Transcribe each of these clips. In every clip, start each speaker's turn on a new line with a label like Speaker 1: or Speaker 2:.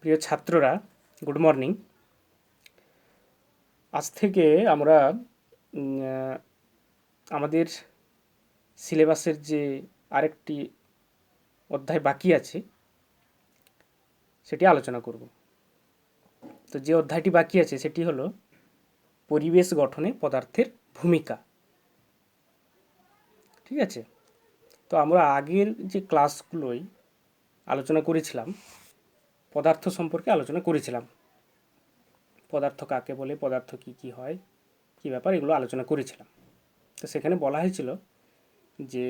Speaker 1: প্রিয় ছাত্ররা, good morning. আজ থেকে আমরা আমাদের সিলেবাসের যে আরেকটি অধ্যায় বাকি আছে সেটি আলোচনা করব। তো যে অধ্যায়টি বাকি আছে সেটি হলো পরিবেশ গঠনে পদার্থের ভূমিকা। ঠিক আছে? তো আমরা আগের যে ক্লাসগুলোই আলোচনা করেছিলাম, পদার্থ সম্পর্কে আলোচনা করেছিলাম। পদার্থ কাকে বলে, পদার্থ কী কী হয়, কী ব্যাপার, এগুলো আলোচনা করেছিলাম। তো সেখানে বলা হয়েছিল যে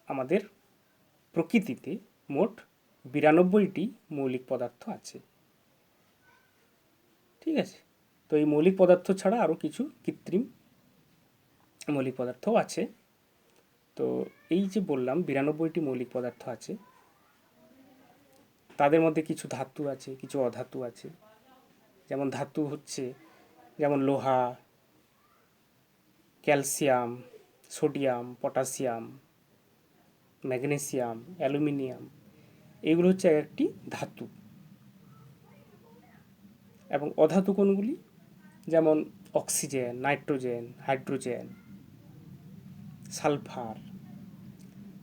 Speaker 1: আমাদের প্রকৃতিতে মোট 92টি মৌলিক পদার্থ আছে। ঠিক আছে? তো এই মৌলিক পদার্থ ছাড়া আরও কিছু কৃত্রিম মৌলিক পদার্থও আছে। তো এই যে বললাম 92টি মৌলিক পদার্থ আছে, তাদের মধ্যে কিছু ধাতু আছে, কিছু অধাতু আছে। যেমন ধাতু হচ্ছে যেমন লোহা, calcium, sodium, potassium, magnesium, aluminium, এগুলো হচ্ছে একটি ধাতু। এবং অধাতু কোনগুলি? যেমন অক্সিজেন, নাইট্রোজেন, হাইড্রোজেন, সালফার,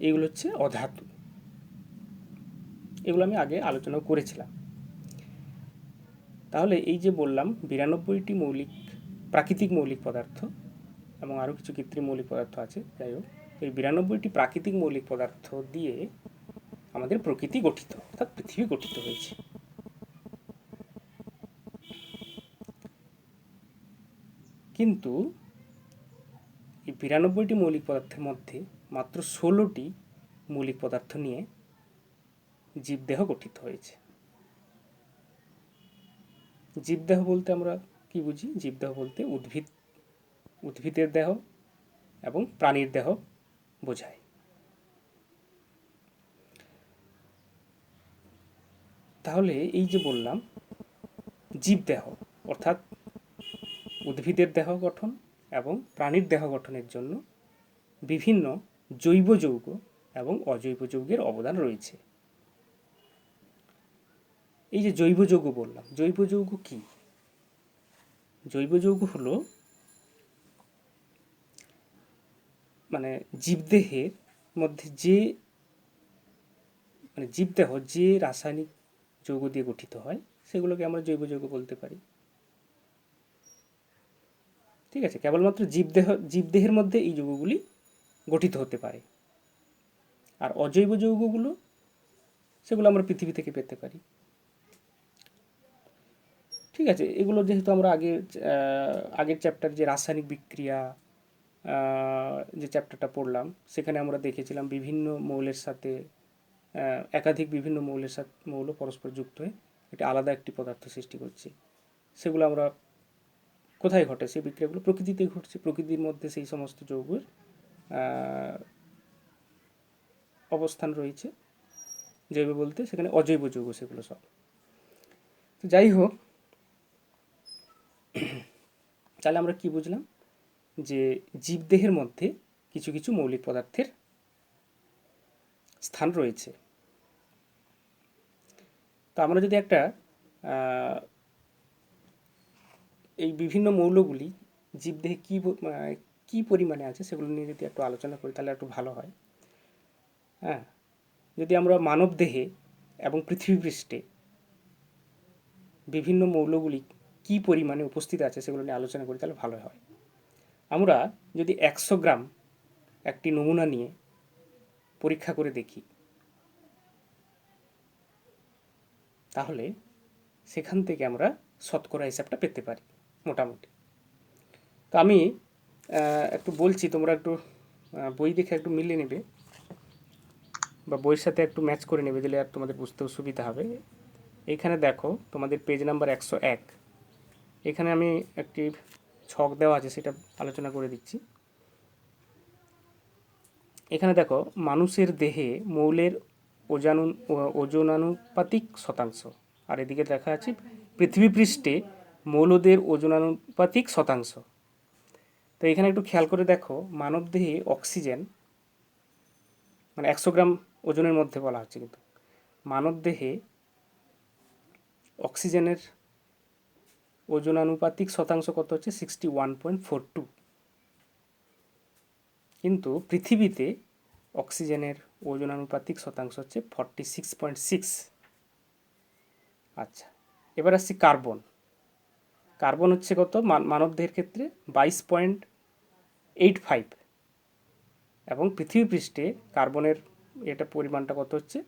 Speaker 1: এগুলো হচ্ছে অধাতু। এগুলো আমি আগে আলোচনা করেছিলাম। তাহলে এই যে বললাম 92টি প্রাকৃতিক মৌলিক পদার্থ এবং আরও কিছু কৃত্রিম মৌলিক পদার্থ আছে, যাই হোক, এই 92টি প্রাকৃতিক মৌলিক পদার্থ দিয়ে আমাদের প্রকৃতি গঠিত, অর্থাৎ পৃথিবী গঠিত হয়েছে। কিন্তু এই 92টি মৌলিক পদার্থের মধ্যে মাত্র 16টি মৌলিক পদার্থ নিয়ে জীবদেহ গঠিত হয়েছে। জীবদেহ বলতে আমরা কি বুঝি? জীবদেহ বলতে উদ্ভিদের দেহ এবং প্রাণীর দেহ বোঝায়। তাহলে এই যে বললাম জীবদেহ, অর্থাৎ উদ্ভিদের দেহ গঠন এবং প্রাণীর দেহ গঠনের জন্য বিভিন্ন জৈব যৌগ এবং অজৈব যৌগের অবদান রয়েছে। এই যে জৈব যৌগ বললাম, জৈব যৌগ কি? জৈব যৌগ হলো মানে জীবদেহের মধ্যে জীবদেহ যে রাসায়নিক যৌগ দিয়ে গঠিত হয় সেগুলোকে আমরা জৈব যৌগ বলতে পারি। ঠিক আছে? কেবলমাত্র জীবদেহের মধ্যে এই যৌগগুলি গঠিত হতে পারে। আর অজৈব যৌগগুলো সেগুলো আমরা পৃথিবী থেকে পেতে পারি। ঠিক আছে? এগুলো যেহেতু আমরা আগের চ্যাপ্টার যে রাসায়নিক বিক্রিয়া যে চ্যাপ্টারটা পড়লাম সেখানে আমরা দেখেছিলাম বিভিন্ন মৌলের সাথে একাধিক বিভিন্ন মৌল পরস্পর যুক্ত হয়ে আলাদা একটি পদার্থ সৃষ্টি করছে। সেগুলো আমরা কোথায় ঘটে? সেই বিক্রিয়াগুলো প্রকৃতিতেই ঘটছে। প্রকৃতির মধ্যে সেই সমস্ত যৌগের অবস্থান রয়েছে। জৈব বলতে সেখানে অজৈব যৌগ সেগুলো সব। তো যাই হোক, তাহলে আমরা কি বুঝলাম? যে জীবদেহের মধ্যে কিছু কিছু মৌলিক পদার্থের স্থান রয়েছে। তো আমরা যদি একটা এই বিভিন্ন মৌলগুলি জীবদেহে কী পরিমাণে আছে সেগুলো নিয়ে যদি একটু আলোচনা করি তাহলে একটু ভালো হয়। হ্যাঁ, যদি আমরা মানব দেহে এবং পৃথিবীপৃষ্ঠে বিভিন্ন মৌলগুলি কী পরিমাণে উপস্থিত আছে সেগুলো নিয়ে আলোচনা করি তাহলে ভালো হয়। আমরা যদি 100 গ্রাম একটি নমুনা নিয়ে পরীক্ষা করে দেখি তাহলে সেখান থেকে আমরা শতকরা হিসাবটা পেতে পারি মোটামুটি। তো আমি একটু বলছি, তোমরা একটু বই দেখে একটু মিলিয়ে নেবে বা বইয়ের সাথে একটু ম্যাচ করে নেবে, দিলে আর তোমাদের বুঝতেও সুবিধা হবে। এইখানে দেখো তোমাদের পেজ নাম্বার 101, এখানে আমি একটি ছক দেওয়া আছে সেটা আলোচনা করে দিচ্ছি। এখানে দেখো মানুষের দেহে মৌলের ওজনানুপাতিক শতাংশ, আর এদিকে দেখা আছে পৃথিবী পৃষ্ঠে মৌলদের ওজনানুপাতিক শতাংশ। তো এখানে একটু খেয়াল করে দেখো মানবদেহে অক্সিজেন 100 গ্রাম ওজনের মধ্যে বলা হচ্ছে, কিন্তু মানবদেহে অক্সিজেনের ওজনানুপাতিক শতাংশ কত হচ্ছে 61.42, কিন্তু পৃথিবীতে অক্সিজেনের ওজনানুপাতিক শতাংশ হচ্ছে 46.6। আচ্ছা, এবার আসছি কার্বন। কার্বন হচ্ছে কত মানবদেহের ক্ষেত্রে 22.85, এবং পৃথিবী পৃষ্ঠে কার্বনের এটা পরিমাণটা কত হচ্ছে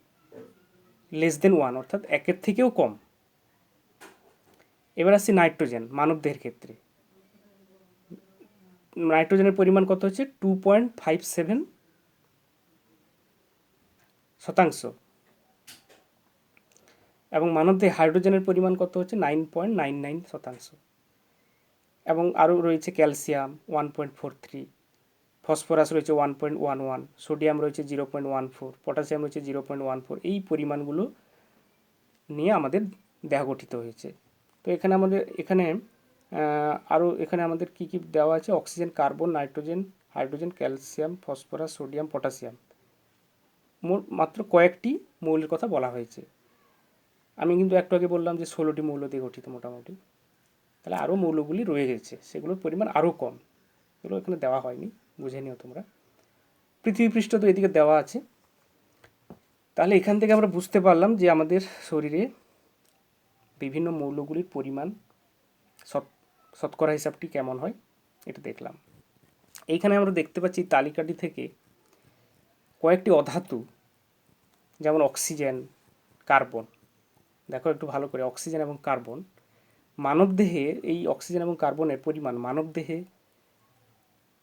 Speaker 1: <1, অর্থাৎ 1-এর থেকেও কম। এবার আসছি নাইট্রোজেন। মানবদেহের ক্ষেত্রে নাইট্রোজেনের পরিমাণ কত হচ্ছে 2.57%, এবং মানবদেহে হাইড্রোজেনের পরিমাণ কত হচ্ছে 9.99%, এবং আরও রয়েছে ক্যালসিয়াম 1.43, ফসফরাস রয়েছে 1.11, সোডিয়াম রয়েছে 0.14, পটাশিয়াম রয়েছে 0.14। এই পরিমাণগুলো নিয়ে আমাদের দেহ গঠিত হয়েছে। তো এখানে আমাদের কী কী দেওয়া আছে? Oxygen, carbon, nitrogen, hydrogen, calcium, phosphorus, sodium, potassium, মাত্র কয়েকটি মৌলের কথা বলা হয়েছে। আমি কিন্তু একটু আগে বললাম যে 16টি মৌল দিয়ে গঠিত মোটামুটি, তাহলে আরও মৌলগুলি রয়ে গেছে, সেগুলোর পরিমাণ আরও কম, এগুলো এখানে দেওয়া হয়নি, বুঝে নিও তোমরা। পৃথিবী পৃষ্ঠ তো এদিকে দেওয়া আছে। তাহলে এখান থেকে আমরা বুঝতে পারলাম যে আমাদের শরীরে বিভিন্ন মৌলগুলির পরিমাণ শতকরা হিসাবটি কেমন হয়, এটা দেখলাম। এইখানে আমরা দেখতে পাচ্ছি তালিকাটি থেকে কয়েকটি অধাতু, যেমন অক্সিজেন, কার্বন। দেখো একটু ভালো করে, অক্সিজেন এবং কার্বন মানবদেহে, এই অক্সিজেন এবং কার্বনের পরিমাণ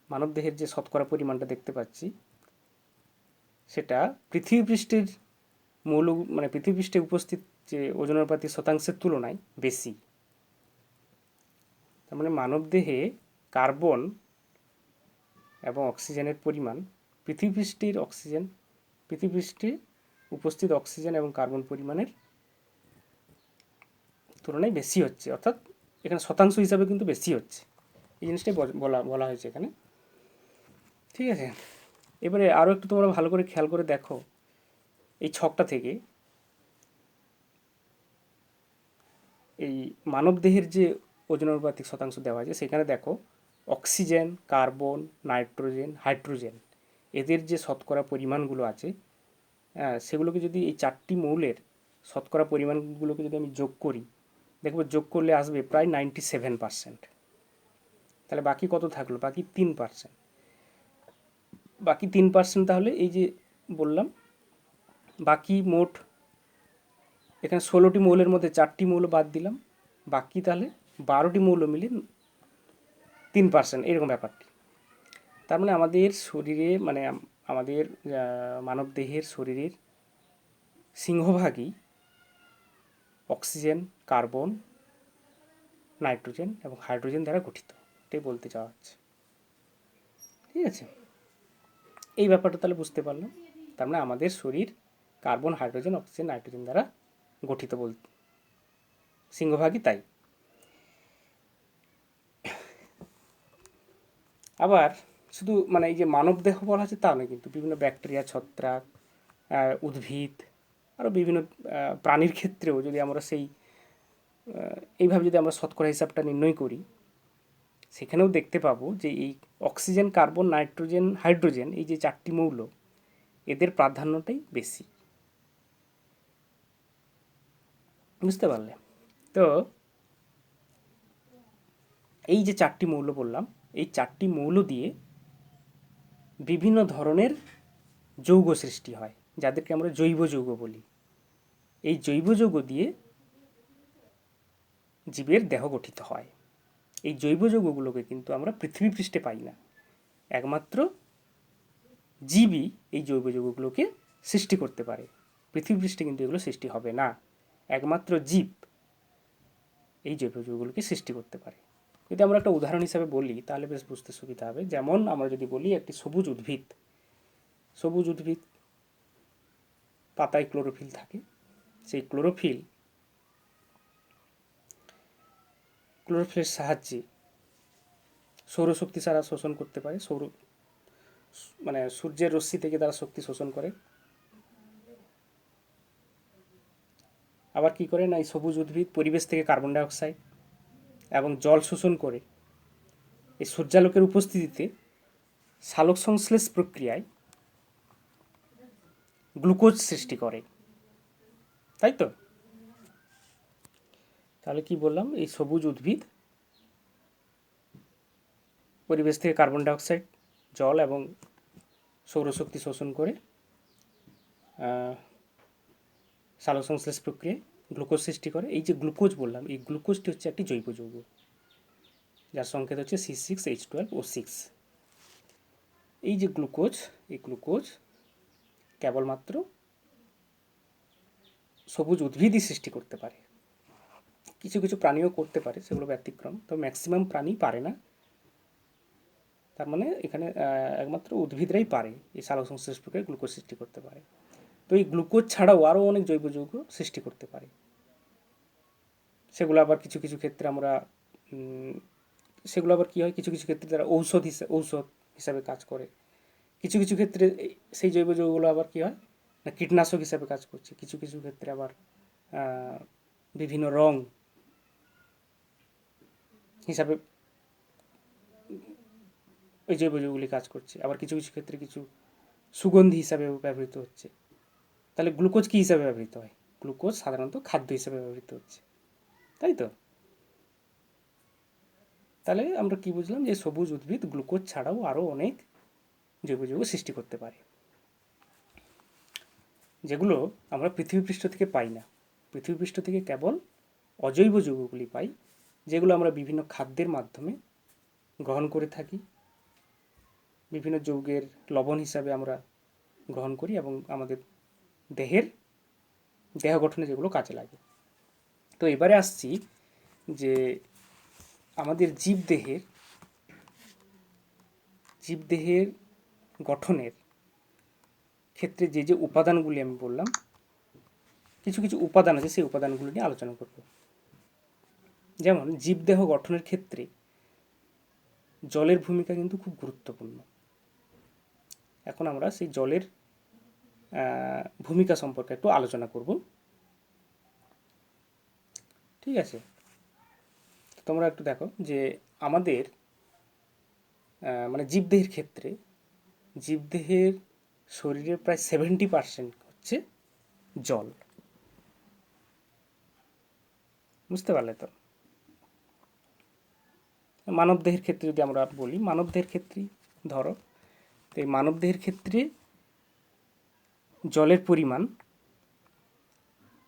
Speaker 1: মানবদেহের যে শতকরা পরিমাণটা দেখতে পাচ্ছি, সেটা পৃথিবী পৃষ্ঠের পৃথিবী পৃষ্ঠে উপস্থিত যে ওজনানুপাতিক শতাংশের তুলনায় বেশি। তার মানে মানবদেহে কার্বন এবং অক্সিজেনের পরিমাণ পৃথিবী পৃষ্ঠে উপস্থিত অক্সিজেন এবং কার্বন পরিমাণের তুলনায় বেশি হচ্ছে, অর্থাৎ এখানে শতাংশ হিসাবে কিন্তু বেশি হচ্ছে। এই জিনিসটাই বলা হয়েছে এখানে, ঠিক আছে। এবারে আরও একটু তোমরা ভালো করে খেয়াল করে দেখো, এই ছকটা থেকে এই মানবদেহের যে ওজনানুপাতিক শতাংশ দেওয়া আছে, সেখানে দেখো অক্সিজেন, কার্বন, নাইট্রোজেন, হাইড্রোজেন, এদের যে শতকরা পরিমাণগুলো আছে, সেগুলোকে যদি এই 4টি মৌলের শতকরা পরিমাণগুলোকে যদি আমি যোগ করি, দেখব যোগ করলে আসবে প্রায় 97%। তাহলে বাকি কত থাকলো? বাকি 3%। বাকি 3%, তাহলে এই যে বললাম বাকি মোট এখানে 16টি মৌলের মধ্যে 4টি মৌল বাদ দিলাম, বাকি তাহলে 12টি মৌল মিলে 3%, এরকম ব্যাপারটি। তার মানে আমাদের শরীরে, আমাদের মানবদেহের শরীরের সিংহভাগই অক্সিজেন, কার্বন, নাইট্রোজেন এবং হাইড্রোজেন দ্বারা গঠিত, এটাই বলতে চাওয়া হচ্ছে, ঠিক আছে। এই ব্যাপারটা তাহলে বুঝতে পারলাম। তার মানে আমাদের শরীর কার্বন, হাইড্রোজেন, অক্সিজেন, নাইট্রোজেন দ্বারা গঠিত, সিংহভাগই তাই। আবার শুধু এই যে মানবদেহ বলা হচ্ছে তা নয়, কিন্তু বিভিন্ন ব্যাকটেরিয়া, ছত্রাক, উদ্ভিদ, আরও বিভিন্ন প্রাণীর ক্ষেত্রেও যদি আমরা এইভাবে যদি আমরা শতকরা হিসাবটা নির্ণয় করি, সেখানেও দেখতে পাবো যে এই অক্সিজেন, কার্বন, নাইট্রোজেন, হাইড্রোজেন, এই যে 4টি মৌল, এদের প্রাধান্যটাই বেশি। বুঝতে পারলে? তো এই যে 4টি মৌল বললাম, এই 4টি মৌল দিয়ে বিভিন্ন ধরনের যৌগ সৃষ্টি হয়, যাদেরকে আমরা জৈব যৌগ বলি। এই জৈব যৌগ দিয়ে জীবের দেহ গঠিত হয়। এই জৈব যৌগগুলোকে কিন্তু আমরা পৃথিবী পৃষ্ঠে পাই না, একমাত্র জীবই এই জৈব যৌগগুলোকে সৃষ্টি করতে পারে। পৃথিবী পৃষ্ঠে কিন্তু এগুলো সৃষ্টি হবে না, একমাত্র জীব এই জৈব যৌগগুলোকে সৃষ্টি করতে পারে। যদি আমরা একটা উদাহরণ হিসাবে বলি, তাহলে বেশ বুঝতে সুবিধা হবে। যেমন আমরা যদি বলি একটি সবুজ উদ্ভিদ পাতায় ক্লোরোফিল থাকে। সেই ক্লোরোফিলের সাহায্যে সৌরশক্তি তারা শোষণ করতে পারে। সূর্যের রশ্মি থেকে তারা শক্তি শোষণ করে, আবার কি করে না, এই সবুজ উদ্ভিদ পরিবেশ থেকে কার্বন ডাইঅক্সাইড এবং জল শোষণ করে এই সূর্যালোকের উপস্থিতিতে সালোক সংশ্লেষ প্রক্রিয়ায় গ্লুকোজ সৃষ্টি করে, তাই তো? তাহলে কি বললাম, এই সবুজ উদ্ভিদ পরিবেশ থেকে কার্বন ডাইঅক্সাইড, জল এবং সৌরশক্তি শোষণ করে সালোক সংশ্লেষ প্রক্রিয়ায় গ্লুকোজ সৃষ্টি করে। এই যে গ্লুকোজ বললাম, এই গ্লুকোজটি হচ্ছে একটি জৈব যৌগ, যার সংকেত হচ্ছে C6H12O6। এই যে গ্লুকোজ, এই গ্লুকোজ কেবলমাত্র সবুজ উদ্ভিদই সৃষ্টি করতে পারে। কিছু কিছু প্রাণীও করতে পারে, সেগুলো ব্যতিক্রম, তো ম্যাক্সিমাম প্রাণী পারে না। তার মানে এখানে একমাত্র উদ্ভিদরাই পারে এই সালোক সংশ্লেষ প্রক্রিয়ায় গ্লুকোজ সৃষ্টি করতে পারে। তো এই গ্লুকোজ ছাড়াও আরও অনেক জৈব যৌগ সৃষ্টি করতে পারে। সেগুলো আবার কিছু কিছু ক্ষেত্রে আমরা সেগুলো আবার কী হয়, কিছু কিছু ক্ষেত্রে তারা ঔষধ হিসাবে কাজ করে। কিছু কিছু ক্ষেত্রে সেই জৈব যৌগগুলো আবার কী হয় না, কীটনাশক হিসাবে কাজ করছে। কিছু কিছু ক্ষেত্রে আবার বিভিন্ন রং হিসাবে ওই জৈব যৌগগুলি কাজ করছে। আবার কিছু কিছু ক্ষেত্রে কিছু সুগন্ধি হিসাবেও ব্যবহৃত হচ্ছে। তাহলে গ্লুকোজ কী হিসাবে ব্যবহৃত হয়? গ্লুকোজ সাধারণত খাদ্য হিসাবে ব্যবহৃত হচ্ছে, তাই তো? তাহলে আমরা কি বুঝলাম, যে সবুজ উদ্ভিদ গ্লুকোজ ছাড়াও আরও অনেক জৈব যৌগ সৃষ্টি করতে পারে, যেগুলো আমরা পৃথিবীপৃষ্ঠ থেকে পাই না। পৃথিবীপৃষ্ঠ থেকে কেবল অজৈব যৌগগুলি পাই, যেগুলো আমরা বিভিন্ন খাদ্যের মাধ্যমে গ্রহণ করে থাকি। বিভিন্ন যৌগের লবণ হিসাবে আমরা গ্রহণ করি এবং আমাদের দেহ গঠনে যেগুলো কাজে লাগে। তো এবারে আসছি যে আমাদের জীবদেহের গঠনের ক্ষেত্রে যে যে উপাদানগুলি আমি বললাম, কিছু কিছু উপাদান আছে, সেই উপাদানগুলো নিয়ে আলোচনা করব। যেমন জীবদেহ গঠনের ক্ষেত্রে জলের ভূমিকা কিন্তু খুব গুরুত্বপূর্ণ। এখন আমরা সেই জলের ভূমিকা সম্পর্কে একটু আলোচনা করব, ঠিক আছে? তোমরা একটু দেখো যে আমাদের মানে জীবদেহের শরীরের প্রায় 70% হচ্ছে জল। বুঝতে পারলে তো? মানবদেহের ক্ষেত্রে যদি আমরা বলি, মানবদেহের ক্ষেত্রেই ধরো, তো এই মানবদেহের ক্ষেত্রে জলের পরিমাণ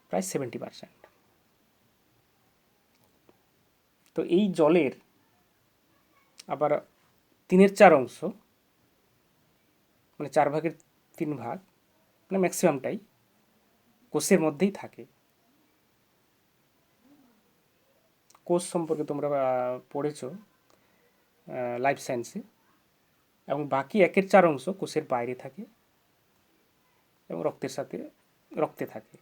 Speaker 1: প্রায় 70%। তো এই জলের আবার 3/4 অংশ, মানে 4/3 মানে ম্যাক্সিমামটাই কোষের মধ্যেই থাকে। কোষ সম্পর্কে তোমরা পড়েছো লাইফ সায়েন্সে। এবং বাকি 1/4 অংশ কোষের বাইরে থাকে এবং রক্তে থাকে।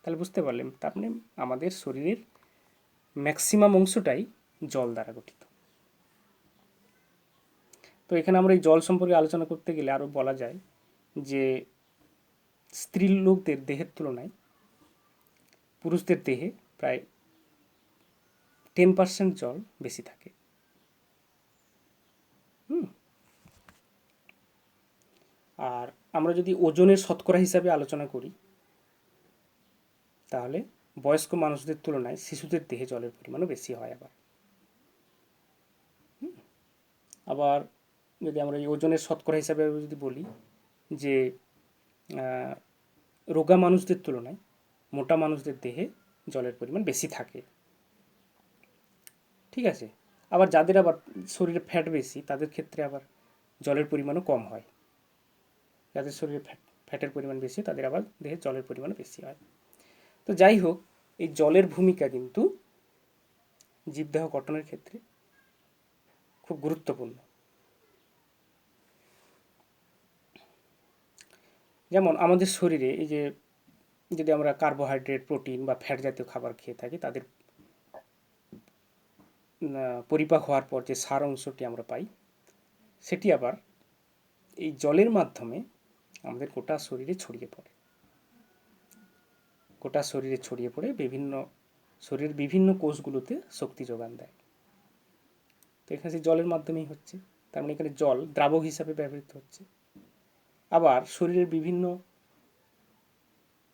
Speaker 1: তাহলে বুঝতে পারলেন, তার মানে আমাদের শরীরের ম্যাক্সিমাম অংশটাই জল দ্বারা গঠিত। তো এখানে আমরা এই জল সম্পর্কে আলোচনা করতে গেলে আরও বলা যায় যে স্ত্রী লোকদের দেহের তুলনায় পুরুষদের দেহে প্রায় 10% জল বেশি থাকে। আর আমরা যদি ওজনের শতকরা হিসাবে আলোচনা করি, তাহলে বয়স্ক মানুষদের তুলনায় শিশুদের দেহে জলের পরিমাণও বেশি হয়। আবার যদি আমরা এই ওজনের শতকরা হিসাবে যদি বলি যে রোগা মানুষদের তুলনায় মোটা মানুষদের দেহে জলের পরিমাণ বেশি থাকে, ঠিক আছে? আবার যাদের আবার শরীরে ফ্যাট বেশি, তাদের ক্ষেত্রে আবার জলের পরিমাণও কম হয়। যাদের শরীরে ফ্যাটের পরিমাণ বেশি, তাদের আবার দেহে জলের পরিমাণও বেশি হয়। তো যাই হোক, এই জলের ভূমিকা কিন্তু জীবদেহ গঠনের ক্ষেত্রে খুব গুরুত্বপূর্ণ। যেমন আমাদের শরীরে এই যে যদি আমরা কার্বোহাইড্রেট, প্রোটিন বা ফ্যাট জাতীয় খাবার খেয়ে থাকি, তাদের পরিপাক হওয়ার পর যে সার অংশটি আমরা পাই, সেটি আবার এই জলের মাধ্যমে আমাদের গোটা শরীরে ছড়িয়ে পড়ে। গোটা শরীরে ছড়িয়ে পড়ে শরীরের বিভিন্ন কোষগুলোতে শক্তি যোগান দেয়। তো এখানে সেই জলের মাধ্যমেই হচ্ছে, তার মানে এখানে জল দ্রাবক হিসাবে ব্যবহৃত হচ্ছে। আবার শরীরের বিভিন্ন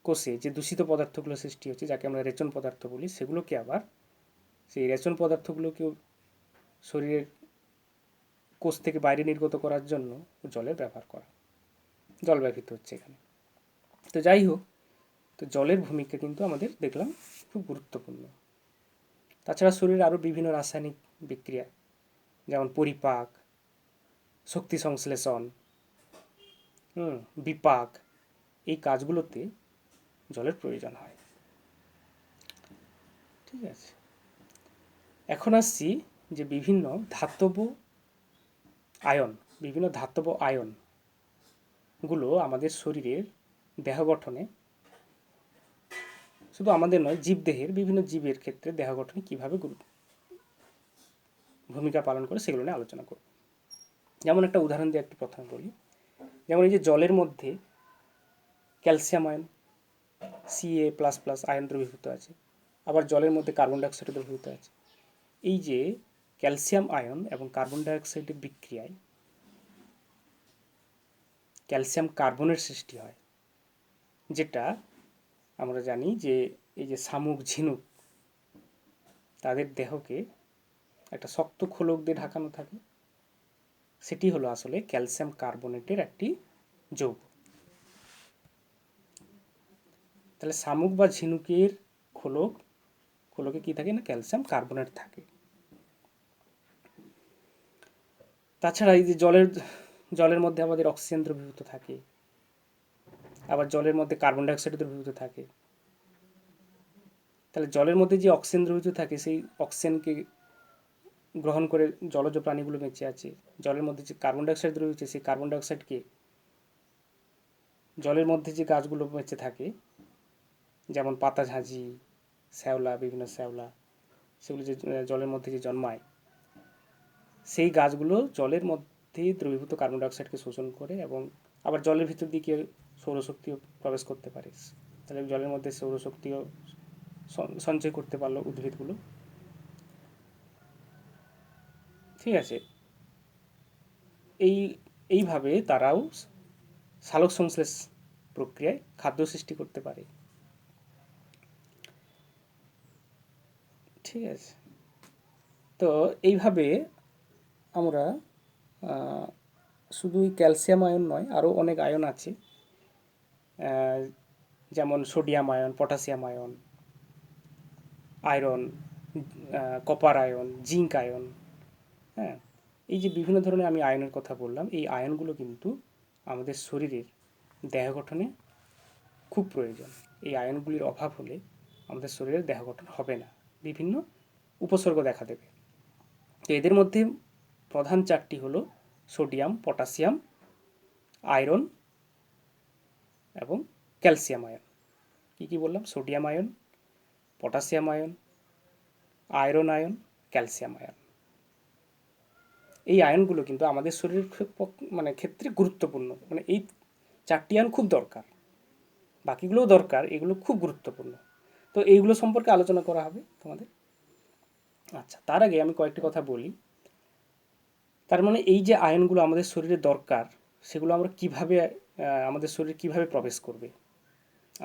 Speaker 1: কোষে যে দূষিত পদার্থগুলো সৃষ্টি হচ্ছে, যাকে আমরা রেচন পদার্থ বলি, সেগুলোকে আবার সেই রেচন পদার্থগুলোকেও শরীরের কোষ থেকে বাইরে নির্গত করার জন্য জল ব্যবহৃত হচ্ছে এখানে। তো যাই হোক, তো জলের ভূমিকা কিন্তু আমাদের দেখলাম খুব গুরুত্বপূর্ণ। তাছাড়া শরীরে আরও বিভিন্ন রাসায়নিক বিক্রিয়া, যেমন পরিপাক, শক্তি সংশ্লেষণ, বিপাক, এই কাজগুলোতে জলের প্রয়োজন হয়। ঠিক আছে, এখন আসছি যে বিভিন্ন ধাতব আয়নগুলো আমাদের শরীরের দেহ গঠনে, শুধু আমাদের নয়, জীবদেহের বিভিন্ন জীবের ক্ষেত্রে দেহ গঠনে কীভাবে ভূমিকা পালন করে সেগুলো নিয়ে আলোচনা করব। যেমন একটা উদাহরণ দিয়ে একটু প্রথমে বলি। যেমন এই যে জলের মধ্যে ক্যালসিয়াম আয়ন Ca++ আয়ন দ্রবীভূত আছে, আবার জলের মধ্যে কার্বন ডাইঅক্সাইড দ্রবীভূত আছে। এই যে ক্যালসিয়াম আয়ন এবং কার্বন ডাইঅক্সাইডের বিক্রিয়ায় ক্যালসিয়াম কার্বনের সৃষ্টি হয়, যেটা আমরা জানি যে এই যে শামুক, ঝিনুক, তাদের দেহকে একটা শক্ত খোলক দিয়ে ঢাকানো থাকে, সেটি হলো আসলে ক্যালসিয়াম কার্বনেটের একটি যৌগ। তাহলে শামুক বা ঝিনুকের খোলকে কি থাকে না, ক্যালসিয়াম কার্বনেট থাকে। তাছাড়া এই যে জলের মধ্যে আমাদের অক্সিজেন দ্রবীভূত থাকে, আবার জলের মধ্যে কার্বন ডাইঅক্সাইড দ্রবীভূত থাকে। তাহলে জলের মধ্যে যে অক্সিজেন দ্রবীভূত থাকে, সেই অক্সিজেনকে গ্রহণ করে জলজ প্রাণীগুলো বেঁচে আছে। জলের মধ্যে যে কার্বন ডাইঅক্সাইড দ্রবীভূত, সেই কার্বন ডাইঅক্সাইডকে জলের মধ্যে যে গাছগুলো বেঁচে থাকে, যেমন পাতাঝাঁঝি, বিভিন্ন শ্যাওলা, সেগুলো যে জলের মধ্যে যে জন্মায়, সেই গাছগুলো জলের মধ্যে দ্রবীভূত কার্বন ডাইঅক্সাইডকে শোষণ করে এবং আবার জলের ভিতর দিকে সৌরশক্তিও প্রবেশ করতে পারে। তাহলে জলের মধ্যে সৌরশক্তিও সঞ্চয় করতে পারলো উদ্ভিদগুলো। ঠিক আছে, এইভাবে তারাও সালোক সংশ্লেষ প্রক্রিয়ায় খাদ্য সৃষ্টি করতে পারে। ঠিক আছে, তো এইভাবে আমরা শুধু ক্যালসিয়াম আয়ন নয়, আরও অনেক আয়ন আছে, যেমন sodium ion, potassium ion, iron, copper ion, zinc ion. হ্যাঁ, এই যে বিভিন্ন ধরনের আমি আয়নের কথা বললাম, এই আয়নগুলো কিন্তু আমাদের শরীরের দেহ গঠনে খুব প্রয়োজন। এই আয়নগুলির অভাব হলে আমাদের শরীরের দেহ গঠন হবে না, বিভিন্ন উপসর্গ দেখা দেবে। তো এদের মধ্যে প্রধান চারটি হলো সোডিয়াম, পটাশিয়াম, আয়রন এবং ক্যালসিয়াম আয়ন। কী কী বললাম? Sodium ion, potassium ion, iron ion, calcium ion. এই আয়নগুলো কিন্তু আমাদের শরীরের ক্ষেত্রে গুরুত্বপূর্ণ। মানে এই চারটি আয়ন খুব দরকার, বাকিগুলোও দরকার, এগুলো খুব গুরুত্বপূর্ণ। তো এইগুলো সম্পর্কে আলোচনা করা হবে তোমাদের। আচ্ছা, তার আগে আমি কয়েকটি কথা বলি। তার মানে এই যে আয়নগুলো আমাদের শরীরে দরকার, সেগুলো আমরা আমাদের শরীরে কিভাবে প্রবেশ করবে?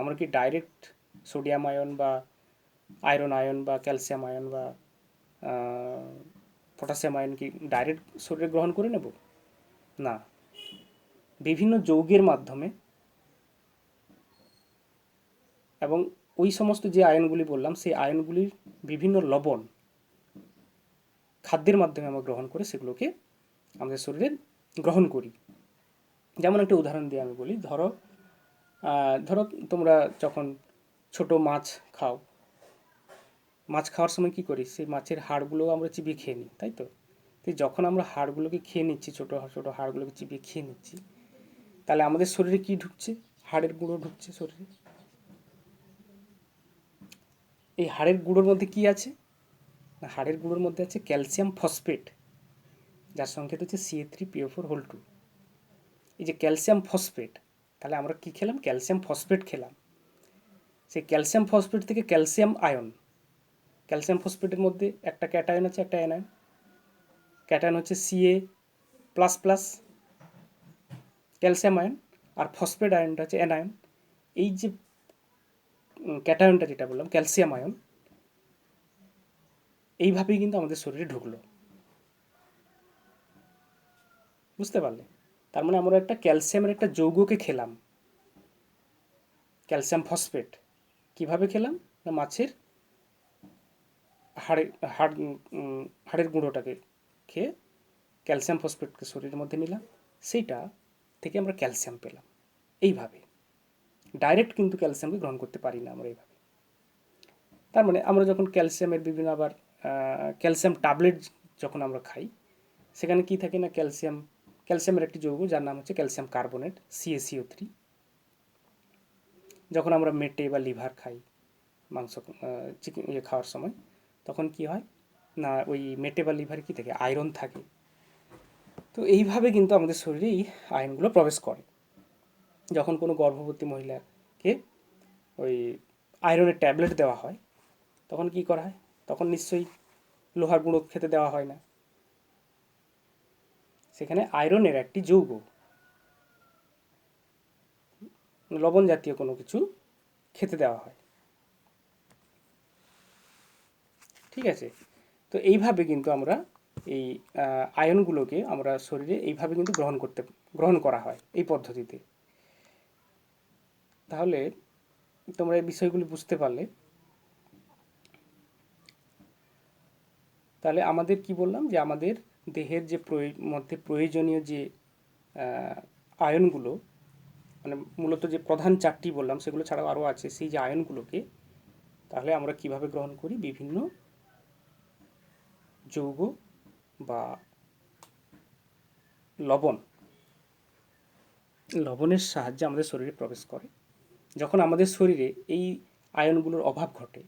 Speaker 1: আমরা কি ডাইরেক্ট সোডিয়াম আয়ন বা আয়রন আয়ন বা ক্যালসিয়াম আয়ন বা পটাশিয়াম আয়ন কি ডাইরেক্ট শরীরে গ্রহণ করে নেব? না, বিভিন্ন যৌগের মাধ্যমে এবং ওই সমস্ত যে আয়নগুলি বললাম, সেই আয়নগুলির বিভিন্ন লবণ খাদ্যের মাধ্যমে আমরা গ্রহণ করে সেগুলোকে আমাদের শরীরে গ্রহণ করি। যেমন একটা উদাহরণ দিয়ে আমি বলি। ধরো তোমরা যখন ছোট মাছ খাও, মাছ খাওয়ার সময় কী করি? সেই মাছের হাড়গুলো আমরা চিবিয়ে খেয়ে নিই, তাই তো? তো যখন আমরা হাড়গুলোকে খেয়ে নিচ্ছি, ছোটো ছোটো হাড়গুলোকে চিবিয়ে খেয়ে নিচ্ছি, তাহলে আমাদের শরীরে কি ঢুকছে? হাড়ের গুঁড়ো ঢুকছে শরীরে। এই হাড়ের গুঁড়োর মধ্যে কি আছে? না, হাড়ের গুঁড়োর মধ্যে আছে ক্যালসিয়াম ফসফেট, যার সংকেত হচ্ছে Ca3PO4(2). এই যে ক্যালসিয়াম ফসফেট, তাহলে আমরা কি খেলাম? ক্যালসিয়াম ফসফেট খেলাম। সেই ক্যালসিয়াম ফসফেট থেকে ক্যালসিয়াম আয়ন, ক্যালসিয়াম ফসফেটের মধ্যে একটা ক্যাটায়ন আছে, একটা অ্যানায়ন। ক্যাটায়ন হচ্ছে Ca plus plus calcium ion, আর ফসফেট আয়নটা হচ্ছে অ্যানায়ন। এই যে ক্যাটায়নটা যেটা বললাম ক্যালসিয়াম আয়ন, এইভাবেই কিন্তু আমাদের শরীরে ঢুকলো, বুঝতে পারলে? তার মানে আমরা একটা ক্যালসিয়ামের একটা যৌগকে খেলাম, ক্যালসিয়াম ফসফেট। কিভাবে খেলাম? না মাছের হাড়ে হাড় হাড়ের গুঁড়োটাকে খেয়ে ক্যালসিয়াম ফসফেটকে শরীরের মধ্যে নিলাম, সেইটা থেকে আমরা ক্যালসিয়াম পেলাম। এইভাবে ডাইরেক্ট কিন্তু ক্যালসিয়ামকে গ্রহণ করতে পারি না আমরা এইভাবে। তার মানে আমরা যখন ক্যালসিয়ামের বিভিন্ন আবার ক্যালসিয়াম ট্যাবলেট যখন আমরা খাই, সেখানে কি থাকে না ক্যালসিয়ামের একটি যৌগ যার নাম হচ্ছে ক্যালসিয়াম কার্বনেট, CaCO3। যখন আমরা মেটে বা লিভার খাই, মাংস চিকেন খাওয়ার সময়, তখন কি হয় না ওই মেটে বা লিভারে কী থাকে, আয়রন থাকে। তো এইভাবে কিন্তু আমাদের শরীরে এই আয়রনগুলো প্রবেশ করে। যখন কোনো গর্ভবতী মহিলাকে ওই আয়রনের ট্যাবলেট দেওয়া হয়, তখন কি করা হয়? তখন নিশ্চয়ই লোহার গুঁড়ো খেতে দেওয়া হয় না, সেখানে আয়রনের একটি যৌগ, লবণ জাতীয় কোনো কিছু খেতে দেওয়া হয়। ঠিক আছে? তো এইভাবে কিন্তু আমরা এই আয়নগুলোকে আমরা শরীরে এইভাবে কিন্তু গ্রহণ করা হয় এই পদ্ধতিতে। তাহলে তোমরা এই বিষয়গুলি বুঝতে পারলে। তাহলে আমাদের কি বললাম যে আমাদের দেহের যে মধ্যে প্রয়োজনীয় যে আয়নগুলো, মানে মূলত যে প্রধান চারটি বললাম সেগুলো ছাড়াও আরও আছে, সেই যে আয়নগুলোকে তাহলে আমরা কিভাবে গ্রহণ করি? বিভিন্ন যৌগ বা লবণের সাহায্যে আমাদের শরীরে প্রবেশ করে। যখন আমাদের শরীরে এই আয়নগুলোর অভাব ঘটে,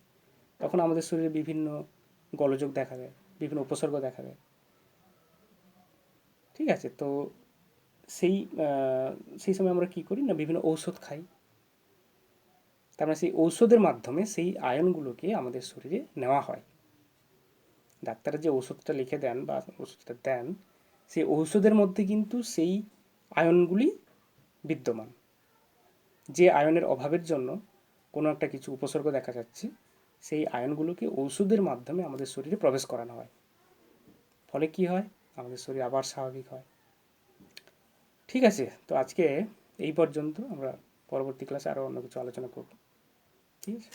Speaker 1: তখন আমাদের শরীরে বিভিন্ন গোলযোগ দেখা দেয়, বিভিন্ন উপসর্গ দেখা দেয়। ঠিক আছে? তো সেই সেই সময় আমরা কী করি না, বিভিন্ন ঔষধ খাই। তার মানে সেই ঔষধের মাধ্যমে সেই আয়নগুলোকে আমাদের শরীরে নেওয়া হয়। ডাক্তাররা যে ওষুধটা লিখে দেন বা ওষুধটা দেন, সেই ঔষধের মধ্যে কিন্তু সেই আয়নগুলি বিদ্যমান। যে আয়নের অভাবের জন্য কোনো একটা কিছু উপসর্গ দেখা যাচ্ছে, সেই আয়নগুলোকে ওষুধের মাধ্যমে আমাদের শরীরে প্রবেশ করানো হয়। ফলে কি হয়? আমাদের শরীর আবার স্বাভাবিক হয়। ঠিক আছে? তো আজকে এই পর্যন্ত। আমরা পরবর্তী ক্লাসে আরও অন্য কিছু আলোচনা করব। ঠিক আছে?